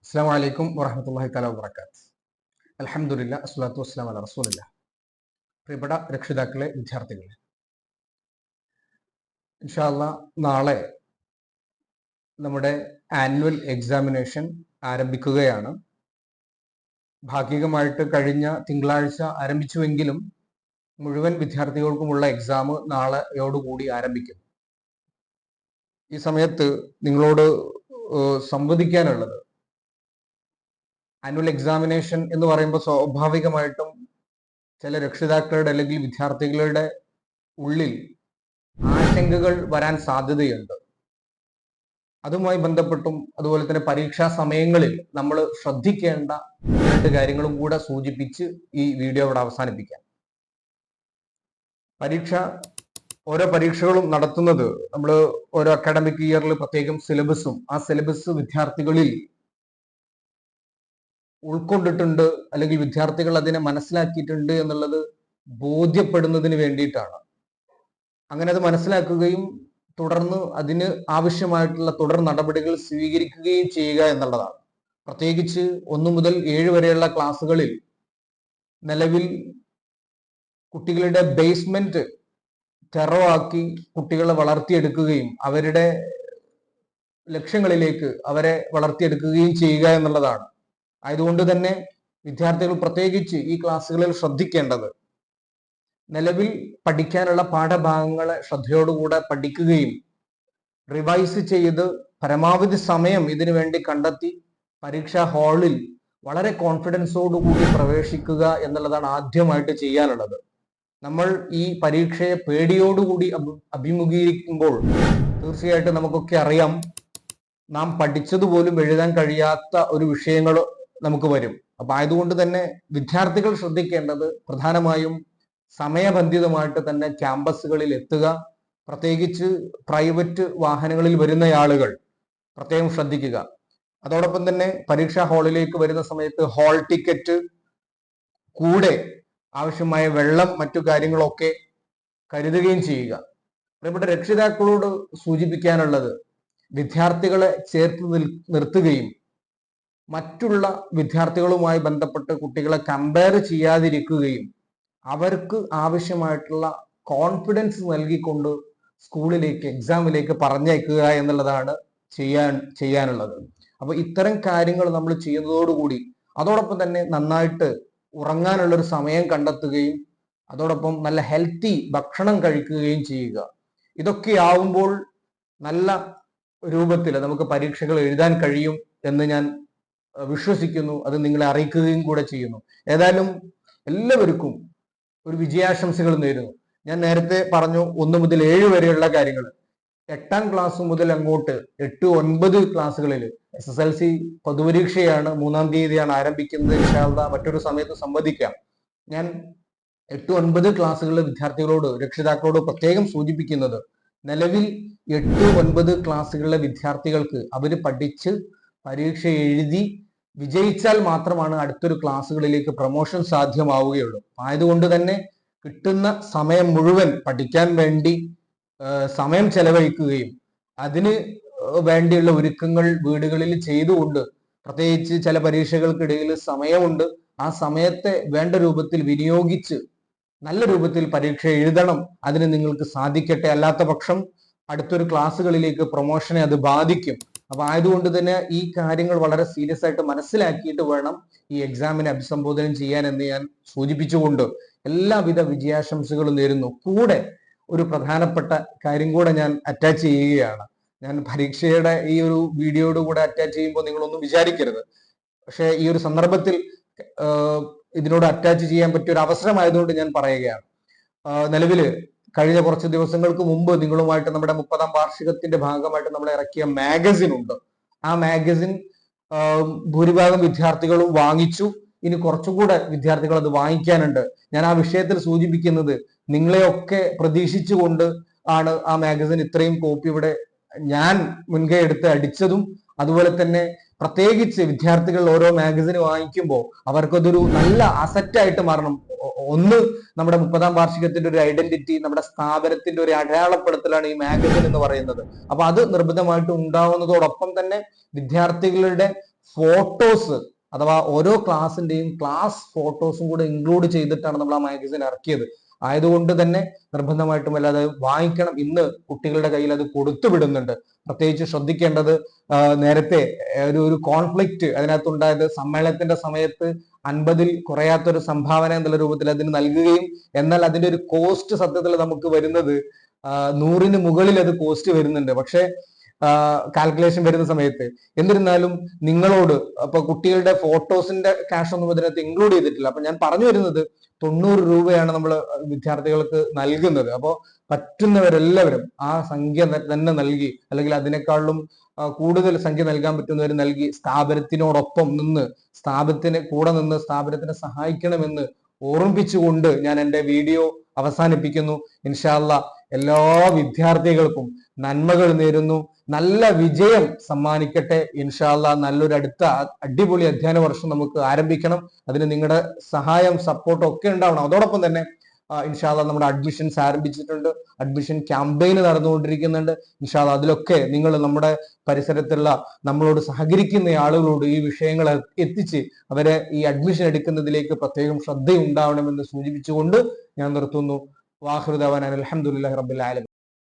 അസ്സലാമു അലൈക്കും വറഹ്മത്തുള്ളാഹി തആല വബറകാത്ത്. അൽഹംദുലില്ലാ അസ്സലാത്തു വസ്സലാമു അലാ റസൂലില്ലാ. പ്രിയപ്പെട്ട രക്ഷിതാക്കളെ, വിദ്യാർത്ഥികളെ, ഇൻഷാ അല്ലാഹ് നാളെ നമ്മുടെ ആനുവൽ എക്സാമിനേഷൻ ആരംഭിക്കുകയാണ്. ഭാഗികമായിട്ട് കഴിഞ്ഞ തിങ്കളാഴ്ച ആരംഭിച്ചുവെങ്കിലും മുഴുവൻ വിദ്യാർത്ഥികൾക്കുമുള്ള എക്സാം നാളെയോടുകൂടി ആരംഭിക്കും. ഈ സമയത്ത് നിങ്ങളോട് സംവദിക്കാനുള്ളത്, ആനുവൽ എക്സാമിനേഷൻ എന്ന് പറയുമ്പോൾ സ്വാഭാവികമായിട്ടും ചില രക്ഷിതാക്കളുടെ അല്ലെങ്കിൽ വിദ്യാർത്ഥികളുടെ ഉള്ളിൽ ആശങ്കകൾ വരാൻ സാധ്യതയുണ്ട്. അതുമായി ബന്ധപ്പെട്ടും അതുപോലെ തന്നെ പരീക്ഷാ സമയങ്ങളിൽ നമ്മൾ ശ്രദ്ധിക്കേണ്ട രണ്ട് കാര്യങ്ങളും കൂടെ സൂചിപ്പിച്ച് ഈ വീഡിയോ ഇവിടെ അവസാനിപ്പിക്കാം. ഓരോ പരീക്ഷകളും നടത്തുന്നത് നമ്മൾ ഓരോ അക്കാഡമിക് ഇയറിൽ പ്രത്യേകം സിലബസും ആ സിലബസ് വിദ്യാർത്ഥികളിൽ ഉൾക്കൊണ്ടിട്ടുണ്ട് അല്ലെങ്കിൽ വിദ്യാർത്ഥികൾ അതിനെ മനസ്സിലാക്കിയിട്ടുണ്ട് എന്നുള്ളത് ബോധ്യപ്പെടുന്നതിന് വേണ്ടിയിട്ടാണ്. അങ്ങനെ അത് മനസ്സിലാക്കുകയും തുടർന്ന് അതിന് ആവശ്യമായിട്ടുള്ള തുടർ നടപടികൾ സ്വീകരിക്കുകയും ചെയ്യുക എന്നുള്ളതാണ്. പ്രത്യേകിച്ച് 1 മുതൽ 7 വരെയുള്ള ക്ലാസ്സുകളിൽ നിലവിൽ കുട്ടികളുടെ ബേസ്മെന്റ് തെറവാക്കി കുട്ടികളെ വളർത്തിയെടുക്കുകയും അവരുടെ ലക്ഷ്യങ്ങളിലേക്ക് അവരെ വളർത്തിയെടുക്കുകയും ചെയ്യുക എന്നുള്ളതാണ്. ആയതുകൊണ്ട് തന്നെ വിദ്യാർത്ഥികൾ പ്രത്യേകിച്ച് ഈ ക്ലാസ്സുകളിൽ ശ്രദ്ധിക്കേണ്ടത്, നിലവിൽ പഠിക്കാനുള്ള പാഠഭാഗങ്ങളെ ശ്രദ്ധയോടുകൂടെ പഠിക്കുകയും റിവൈസ് ചെയ്ത് പരമാവധി സമയം ഇതിനു വേണ്ടി കണ്ടെത്തി പരീക്ഷാ ഹാളിൽ വളരെ കോൺഫിഡൻസോടുകൂടി പ്രവേശിക്കുക എന്നുള്ളതാണ് ആദ്യമായിട്ട് ചെയ്യാനുള്ളത്. നമ്മൾ ഈ പരീക്ഷയെ പേടിയോടുകൂടി അഭിമുഖീകരിക്കുമ്പോൾ തീർച്ചയായിട്ടും നമുക്കൊക്കെ അറിയാം, നാം പഠിച്ചതുപോലും എഴുതാൻ കഴിയാത്ത ഒരു വിഷയങ്ങൾ നമുക്ക് വരും. അപ്പൊ ആയതുകൊണ്ട് തന്നെ വിദ്യാർത്ഥികൾ ശ്രദ്ധിക്കേണ്ടത് പ്രധാനമായും സമയബന്ധിതമായിട്ട് തന്നെ ക്യാമ്പസുകളിൽ എത്തുക. പ്രത്യേകിച്ച് പ്രൈവറ്റ് വാഹനങ്ങളിൽ വരുന്ന ആളുകൾ പ്രത്യേകം ശ്രദ്ധിക്കുക. അതോടൊപ്പം തന്നെ പരീക്ഷാ ഹാളിലേക്ക് വരുന്ന സമയത്ത് ഹാൾ ടിക്കറ്റ്, കൂടെ ആവശ്യമായ വെള്ളം, മറ്റു കാര്യങ്ങളൊക്കെ കരുതുകയും ചെയ്യുക. പ്രിയപ്പെട്ട രക്ഷിതാക്കളോട് സൂചിപ്പിക്കാനുള്ളത്, വിദ്യാർത്ഥികളെ ചേർത്ത് നിർത്തുകയും മറ്റുള്ള വിദ്യാർത്ഥികളുമായി ബന്ധപ്പെട്ട് കുട്ടികളെ കമ്പയർ ചെയ്യാതിരിക്കുകയും അവർക്ക് ആവശ്യമായിട്ടുള്ള കോൺഫിഡൻസ് നൽകിക്കൊണ്ട് സ്കൂളിലേക്ക്, എക്സാമിലേക്ക് പറഞ്ഞയക്കുക എന്നുള്ളതാണ് ചെയ്യാനുള്ളത്. അപ്പൊ ഇത്തരം കാര്യങ്ങൾ നമ്മൾ ചെയ്യുന്നതോടുകൂടി അതോടൊപ്പം തന്നെ നന്നായിട്ട് ഉറങ്ങാനുള്ള ഒരു സമയം കണ്ടെത്തുകയും അതോടൊപ്പം നല്ല ഹെൽത്തി ഭക്ഷണം കഴിക്കുകയും ചെയ്യുക. ഇതൊക്കെ ആവുമ്പോൾ നല്ല രൂപത്തിൽ നമുക്ക് പരീക്ഷകൾ എഴുതാൻ കഴിയും എന്ന് ഞാൻ വിശ്വസിക്കുന്നു. അത് നിങ്ങളെ അറിയിക്കുകയും കൂടെ ചെയ്യുന്നു. ഏതായാലും എല്ലാവർക്കും ഒരു വിജയാശംസകൾ നേരുന്നു. ഞാൻ നേരത്തെ പറഞ്ഞു 1 മുതൽ 7 വരെയുള്ള കാര്യങ്ങൾ. 8ാം ക്ലാസ് മുതൽ അങ്ങോട്ട് 8, 9 ക്ലാസ്സുകളിൽ SSLC പൊതുപരീക്ഷയാണ് 3-ാം തീയതിയാണ് ആരംഭിക്കുന്നത്. ഇൻഷാ അല്ലാഹ് മറ്റൊരു സമയത്ത് സംവദിക്കാം. ഞാൻ 8, 9 ക്ലാസ്സുകളിലെ വിദ്യാർത്ഥികളോട്, രക്ഷിതാക്കളോട് പ്രത്യേകം സൂചിപ്പിക്കുന്നത്, നിലവിൽ 8, 9 ക്ലാസ്സുകളിലെ വിദ്യാർത്ഥികൾക്ക് അവർ പഠിച്ച് പരീക്ഷ എഴുതി വിജയിച്ചാൽ മാത്രമാണ് അടുത്തൊരു ക്ലാസ്സുകളിലേക്ക് പ്രൊമോഷൻ സാധ്യമാവുകയുള്ളൂ. ആയതുകൊണ്ട് തന്നെ കിട്ടുന്ന സമയം മുഴുവൻ പഠിക്കാൻ വേണ്ടി സമയം ചെലവഴിക്കുകയും അതിന് വേണ്ടിയുള്ള ഒരുക്കങ്ങൾ വീടുകളിൽ ചെയ്തുകൊണ്ട്, പ്രത്യേകിച്ച് ചില പരീക്ഷകൾക്കിടയിൽ സമയമുണ്ട്, ആ സമയത്തെ വേണ്ട രൂപത്തിൽ വിനിയോഗിച്ച് നല്ല രൂപത്തിൽ പരീക്ഷ എഴുതണം. അതിന് നിങ്ങൾക്ക് സാധിക്കട്ടെ. അല്ലാത്ത പക്ഷം അടുത്തൊരു ക്ലാസ്സുകളിലേക്ക് പ്രൊമോഷനെ അത് ബാധിക്കും. അപ്പൊ ആയതുകൊണ്ട് തന്നെ ഈ കാര്യങ്ങൾ വളരെ സീരിയസ് ആയിട്ട് മനസ്സിലാക്കിയിട്ട് വേണം ഈ എക്സാമിനെ അഭിസംബോധന ചെയ്യാൻ എന്ന് ഞാൻ സൂചിപ്പിച്ചുകൊണ്ട് എല്ലാവിധ വിജയാശംസകളും നേരുന്നു. കൂടെ ഒരു പ്രധാനപ്പെട്ട കാര്യം കൂടെ ഞാൻ അറ്റാച്ച് ചെയ്യുകയാണ്. ഞാൻ പരീക്ഷയുടെ ഈ ഒരു വീഡിയോയുടെ കൂടെ അറ്റാച്ച് ചെയ്യുമ്പോൾ നിങ്ങളൊന്നും വിചാരിക്കരുത്. പക്ഷെ ഈ ഒരു സന്ദർഭത്തിൽ ഇതിനോട് അറ്റാച്ച് ചെയ്യാൻ പറ്റിയ ഒരു അവസരമായതുകൊണ്ട് ഞാൻ പറയുകയാണ്. നിലവില് കഴിഞ്ഞ കുറച്ച് ദിവസങ്ങൾക്ക് മുമ്പ് നിങ്ങളുമായിട്ട് നമ്മുടെ 30ാം വാർഷികത്തിന്റെ ഭാഗമായിട്ട് നമ്മൾ ഇറക്കിയ മാഗസിൻ ഉണ്ട്. ആ മാഗസിൻ ഭൂരിഭാഗം വിദ്യാർത്ഥികളും വാങ്ങിച്ചു. ഇനി കുറച്ചുകൂടെ വിദ്യാർത്ഥികൾ അത് വാങ്ങിക്കാനുണ്ട്. ഞാൻ ആ വിഷയത്തിൽ സൂചിപ്പിക്കുന്നത്, നിങ്ങളെയൊക്കെ പ്രതീക്ഷിച്ചുകൊണ്ട് ആണ് ആ മാഗസിൻ ഇത്രയും കോപ്പി ഇവിടെ ഞാൻ മുൻകൈ എടുത്ത് അടിച്ചതും. അതുപോലെ തന്നെ പ്രത്യേകിച്ച് വിദ്യാർത്ഥികൾ ഓരോ മാഗസിൻ വാങ്ങിക്കുമ്പോൾ അവർക്കതൊരു നല്ല അസറ്റായിട്ട് മാറണം. ഒന്ന്, നമ്മുടെ 30ാം വാർഷികത്തിന്റെ ഒരു ഐഡന്റിറ്റി, നമ്മുടെ സ്ഥാപനത്തിന്റെ ഒരു അടയാളപ്പെടുത്തലാണ് ഈ മാഗസിൻ എന്ന് പറയുന്നത്. അപ്പൊ അത് നിർബന്ധമായിട്ട് ഉണ്ടാവുന്നതോടൊപ്പം തന്നെ വിദ്യാർത്ഥികളുടെ ഫോട്ടോസ് അഥവാ ഓരോ ക്ലാസിന്റെയും ക്ലാസ് ഫോട്ടോസും കൂടെ ഇൻക്ലൂഡ് ചെയ്തിട്ടാണ് നമ്മൾ ആ മാഗസിൻ ഇറക്കിയത്. ആയതുകൊണ്ട് തന്നെ നിർബന്ധമായിട്ടും അല്ലാതെ വാങ്ങിക്കണം. ഇന്ന് കുട്ടികളുടെ കയ്യിൽ അത് കൊടുത്തു വിടുന്നുണ്ട്. പ്രത്യേകിച്ച് ശ്രദ്ധിക്കേണ്ടത്, നേരത്തെ ഒരു കോൺഫ്ലിക്റ്റ് അതിനകത്തുണ്ടായത്, സമ്മേളനത്തിന്റെ സമയത്ത് 50-ൽ കുറയാത്തൊരു സംഭാവന എന്നുള്ള രൂപത്തിൽ അതിന് നൽകുകയും, എന്നാൽ അതിന്റെ ഒരു കോസ്റ്റ് സത്യത്തിൽ നമുക്ക് വരുന്നത് 100-ന് മുകളിൽ അത് കോസ്റ്റ് വരുന്നുണ്ട്. പക്ഷെ കാൽക്കുലേഷൻ വരുന്ന സമയത്ത് എന്നിരുന്നാലും നിങ്ങളോട്, അപ്പൊ കുട്ടികളുടെ ഫോട്ടോസിന്റെ ക്യാഷ് ഒന്നും ഇതിനകത്ത് ഇൻക്ലൂഡ് ചെയ്തിട്ടില്ല. അപ്പൊ ഞാൻ പറഞ്ഞു വരുന്നത് 90 രൂപയാണ് നമ്മൾ വിദ്യാർത്ഥികൾക്ക് നൽകുന്നത്. അപ്പോൾ പറ്റുന്നവരെല്ലാവരും ആ സംഖ്യ തന്നെ നൽകി, അല്ലെങ്കിൽ അതിനേക്കാളും കൂടുതൽ സംഖ്യ നൽകാൻ പറ്റുന്നവർ നൽകി സ്ഥാപനത്തിനോടൊപ്പം നിന്ന്, സ്ഥാപനത്തിന് കൂടെ നിന്ന് സ്ഥാപനത്തിനെ സഹായിക്കണമെന്ന് ഓർമ്മിപ്പിച്ചുകൊണ്ട് ഞാൻ എൻ്റെ വീഡിയോ അവസാനിപ്പിക്കുന്നു. ഇൻഷാ അല്ലാഹ് എല്ലാ വിദ്യാർത്ഥികൾക്കും നന്മകൾ നേരുന്നു. നല്ല വിജയം സമ്മാനിക്കട്ടെ. ഇൻഷാ അല്ലാഹ് നല്ലൊരു അടുത്ത അടിപൊളി അധ്യയന വർഷം നമുക്ക് ആരംഭിക്കണം. അതിന് നിങ്ങളുടെ സഹായം, സപ്പോർട്ടും ഒക്കെ ഉണ്ടാവണം. അതോടൊപ്പം തന്നെ ഇൻഷാ അല്ലാഹ് നമ്മുടെ അഡ്മിഷൻസ് ആരംഭിച്ചിട്ടുണ്ട്. അഡ്മിഷൻ ക്യാമ്പയിൻ നടന്നുകൊണ്ടിരിക്കുന്നുണ്ട്. ഇൻഷാ അല്ലാഹ് അതിലൊക്കെ നിങ്ങൾ നമ്മുടെ പരിസരത്തുള്ള നമ്മളോട് സഹകരിക്കുന്ന ആളുകളോട് ഈ വിഷയങ്ങൾ എത്തിച്ച് അവരെ ഈ അഡ്മിഷൻ എടുക്കുന്നതിലേക്ക് പ്രത്യേകം ശ്രദ്ധയുണ്ടാവണമെന്ന് സൂചിപ്പിച്ചുകൊണ്ട് ഞാൻ നിർത്തുന്നു. വാഖിറു ദഅവാനാ അൽഹംദുലില്ലാഹി റബ്ബിൽ ആലമീൻ.